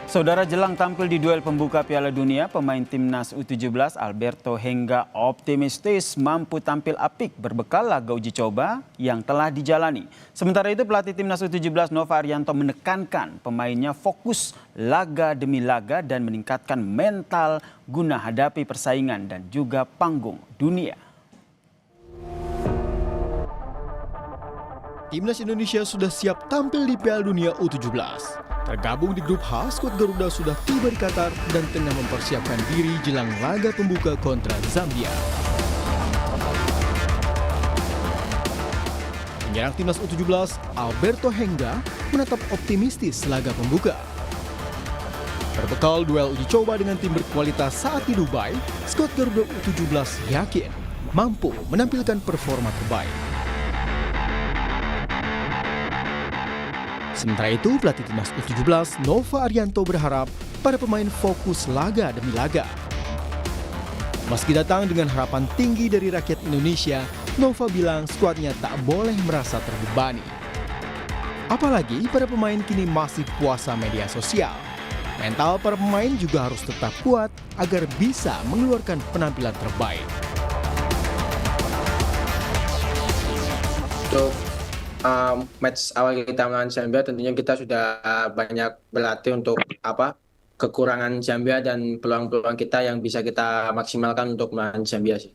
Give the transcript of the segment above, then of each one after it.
Saudara, jelang tampil di duel pembuka Piala Dunia, pemain timnas U17 Alberto Henga optimistis mampu tampil apik berbekal laga uji coba yang telah dijalani. Sementara itu pelatih timnas U17 Nova Arianto menekankan pemainnya fokus laga demi laga dan meningkatkan mental guna hadapi persaingan dan juga panggung dunia. Timnas Indonesia sudah siap tampil di Piala Dunia U17. Tergabung di grup H, skuad Garuda sudah tiba di Qatar dan tengah mempersiapkan diri jelang laga pembuka kontra Zambia. Penyerang timnas U17 Alberto Henga menatap optimistis laga pembuka. Berbekal duel uji coba dengan tim berkualitas saat di Dubai, skuad Garuda U17 yakin mampu menampilkan performa terbaik. Sementara itu, pelatih timnas U17 Nova Arianto berharap para pemain fokus laga demi laga. Meski datang dengan harapan tinggi dari rakyat Indonesia, Nova bilang skuadnya tak boleh merasa terbebani. Apalagi para pemain kini masih puasa media sosial. Mental para pemain juga harus tetap kuat agar bisa mengeluarkan penampilan terbaik. Match awal kita melawan Zambia, tentunya kita sudah banyak berlatih untuk kekurangan Zambia dan peluang-peluang kita yang bisa kita maksimalkan untuk melawan Zambia sih.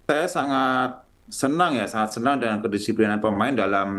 Saya sangat senang dengan kedisiplinan pemain dalam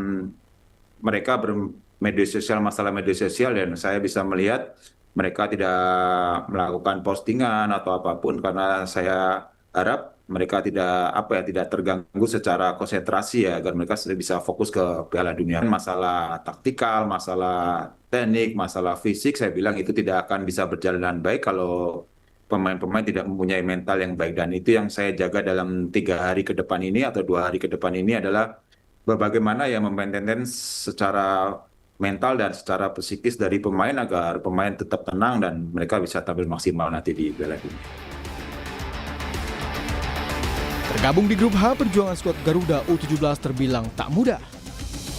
mereka bermedia sosial, masalah media sosial, dan saya bisa melihat mereka tidak melakukan postingan atau apapun karena saya harap mereka tidak terganggu secara konsentrasi ya, agar mereka sudah bisa fokus ke Piala Dunia. Masalah taktikal, masalah teknik, masalah fisik, saya bilang itu tidak akan bisa berjalan dengan baik kalau pemain-pemain tidak mempunyai mental yang baik, dan itu yang saya jaga dalam 3 hari ke depan ini atau 2 hari ke depan ini adalah bagaimana ya memaintain secara mental dan secara psikis dari pemain agar pemain tetap tenang dan mereka bisa tampil maksimal nanti di Piala Dunia. Tergabung di grup H, perjuangan skuad Garuda U17 terbilang tak mudah.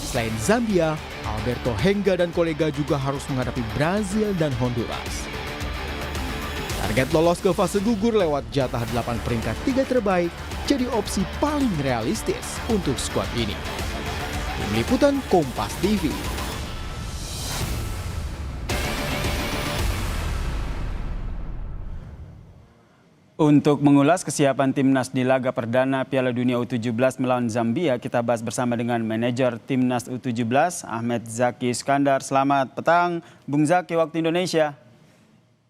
Selain Zambia, Alberto Henga dan kolega juga harus menghadapi Brazil dan Honduras. Target lolos ke fase gugur lewat jatah 8 peringkat 3 terbaik jadi opsi paling realistis untuk skuad ini. Tim Liputan Kompas TV. Untuk mengulas kesiapan timnas di laga perdana Piala Dunia U17 melawan Zambia, kita bahas bersama dengan manajer timnas U17 Ahmed Zaki Iskandar. Selamat petang, Bung Zaki, waktu Indonesia.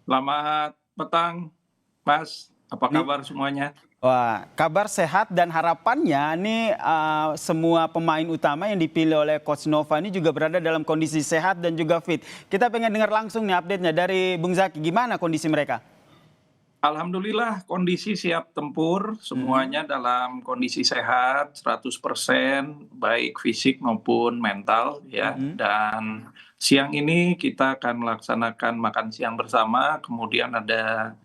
Selamat petang, Mas. Apa kabar semuanya? Wah, kabar sehat dan harapannya nih semua pemain utama yang dipilih oleh Coach Nova ini juga berada dalam kondisi sehat dan juga fit. Kita pengen dengar langsung nih update-nya dari Bung Zaki. Gimana kondisi mereka? Alhamdulillah kondisi siap tempur, semuanya dalam kondisi sehat 100%, baik fisik maupun mental ya. Dan siang ini kita akan melaksanakan makan siang bersama, kemudian ada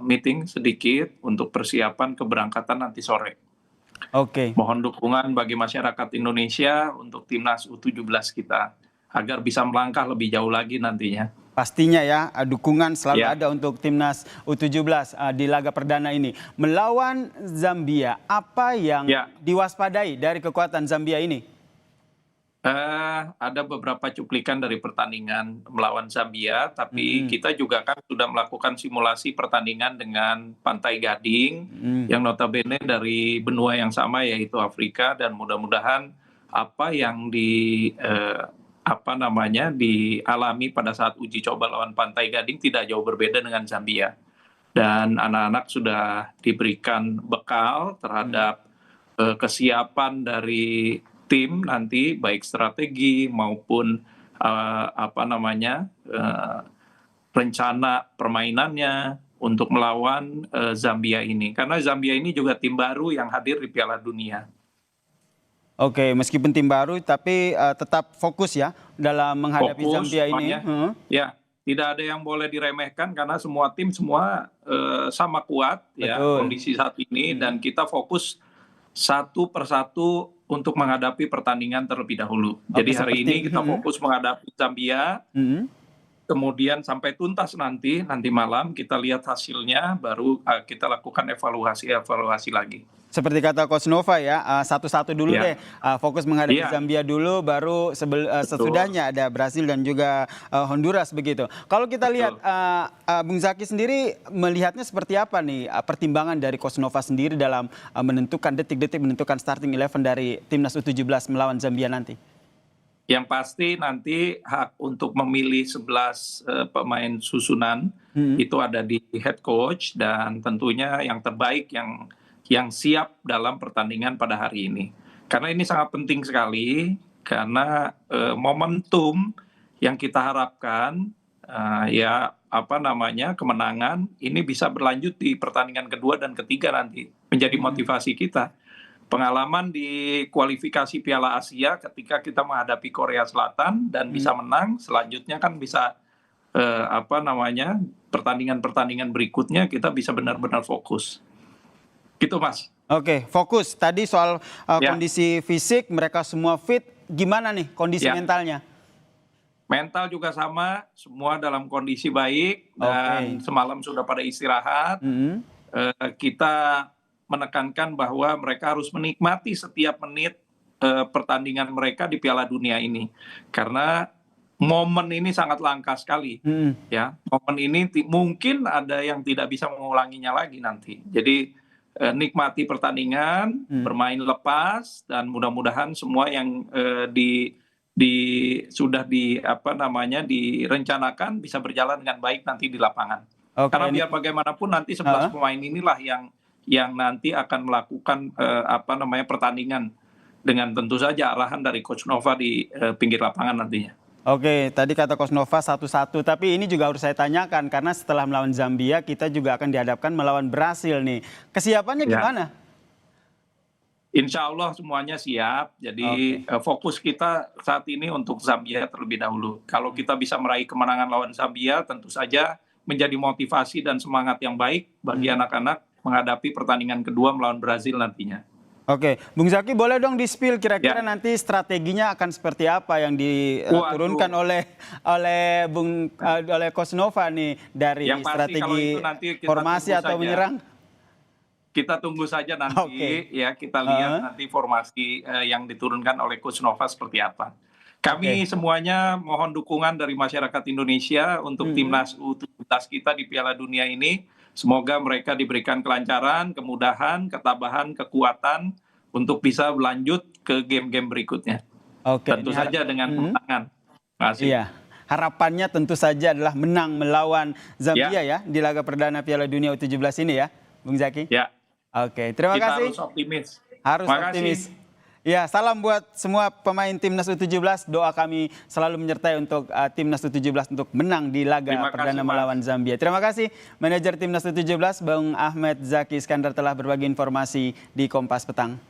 meeting sedikit untuk persiapan keberangkatan nanti sore. Oke. Mohon dukungan bagi masyarakat Indonesia untuk timnas U17 kita agar bisa melangkah lebih jauh lagi nantinya. Pastinya ya, dukungan selalu ada untuk timnas U17 di laga perdana ini. Melawan Zambia, apa yang diwaspadai dari kekuatan Zambia ini? Ada beberapa cuplikan dari pertandingan melawan Zambia, tapi kita juga kan sudah melakukan simulasi pertandingan dengan Pantai Gading, yang notabene dari benua yang sama yaitu Afrika, dan mudah-mudahan apa yang dialami pada saat uji coba lawan Pantai Gading tidak jauh berbeda dengan Zambia. Dan anak-anak sudah diberikan bekal terhadap kesiapan dari tim nanti, baik strategi maupun rencana permainannya untuk melawan Zambia ini. Karena Zambia ini juga tim baru yang hadir di Piala Dunia. Oke, meskipun tim baru tapi tetap fokus ya dalam menghadapi Zambia ini. Ya, tidak ada yang boleh diremehkan karena semua tim sama kuat ya kondisi saat ini, dan kita fokus satu persatu untuk menghadapi pertandingan terlebih dahulu. Jadi hari ini kita fokus menghadapi Zambia. kemudian sampai tuntas nanti malam kita lihat hasilnya, baru kita lakukan evaluasi lagi. Seperti kata Coach Nova ya, satu-satu dulu Ya. deh, fokus menghadapi Iya. Zambia dulu, baru sesudahnya ada Brasil dan juga Honduras begitu. Kalau kita lihat, Bung Zaki sendiri melihatnya seperti apa nih pertimbangan dari Coach Nova sendiri dalam menentukan detik-detik menentukan starting 11 dari timnas U17 melawan Zambia nanti? Yang pasti nanti hak untuk memilih 11 pemain susunan itu ada di head coach, dan tentunya yang terbaik yang siap dalam pertandingan pada hari ini. Karena ini sangat penting sekali, karena momentum yang kita harapkan kemenangan ini bisa berlanjut di pertandingan kedua dan ketiga nanti, menjadi motivasi kita. Pengalaman di kualifikasi Piala Asia ketika kita menghadapi Korea Selatan dan bisa menang, selanjutnya kan bisa pertandingan-pertandingan berikutnya kita bisa benar-benar fokus. Gitu, Mas. Oke, fokus. Tadi soal Ya. kondisi fisik, mereka semua fit. Gimana nih kondisi Ya. mentalnya? Mental juga sama, semua dalam kondisi baik, dan semalam sudah pada istirahat. Kita menekankan bahwa mereka harus menikmati setiap menit pertandingan mereka di Piala Dunia ini, karena momen ini sangat langka sekali. Ya, momen ini mungkin ada yang tidak bisa mengulanginya lagi nanti. Jadi nikmati pertandingan, bermain lepas, dan mudah-mudahan semua yang sudah direncanakan bisa berjalan dengan baik nanti di lapangan. Karena biar bagaimanapun nanti 11 pemain inilah yang nanti akan melakukan pertandingan dengan tentu saja arahan dari Coach Nova di pinggir lapangan nantinya. Oke, tadi kata Coach Nova satu-satu, tapi ini juga harus saya tanyakan karena setelah melawan Zambia kita juga akan dihadapkan melawan Brasil nih. Kesiapannya gimana? Insya Allah semuanya siap, jadi fokus kita saat ini untuk Zambia terlebih dahulu. Kalau kita bisa meraih kemenangan lawan Zambia, tentu saja menjadi motivasi dan semangat yang baik bagi anak-anak menghadapi pertandingan kedua melawan Brasil nantinya. Oke, Bung Zaki boleh dong di-spill kira-kira nanti strateginya akan seperti apa yang diturunkan oleh Coach Nova nih dari yang pasti strategi kalau itu nanti kita formasi atau saja. menyerang? Kita tunggu saja nanti ya, kita lihat nanti formasi yang diturunkan oleh Coach Nova seperti apa. Kami semuanya mohon dukungan dari masyarakat Indonesia untuk timnas U17 kita di Piala Dunia ini. Semoga mereka diberikan kelancaran, kemudahan, ketabahan, kekuatan untuk bisa berlanjut ke game-game berikutnya. Tentu saja dengan kemenangan. Iya, harapannya tentu saja adalah menang melawan Zambia ya di laga perdana Piala Dunia U17 ini ya, Bung Zaki. Ya. Oke, terima kasih. Kita harus optimis. Harus optimis. Ya, salam buat semua pemain timnas U17. Doa kami selalu menyertai untuk timnas U17 untuk menang di laga perdana melawan Zambia. Terima kasih manajer timnas U17 Bung Ahmed Zaki Iskandar telah berbagi informasi di Kompas Petang.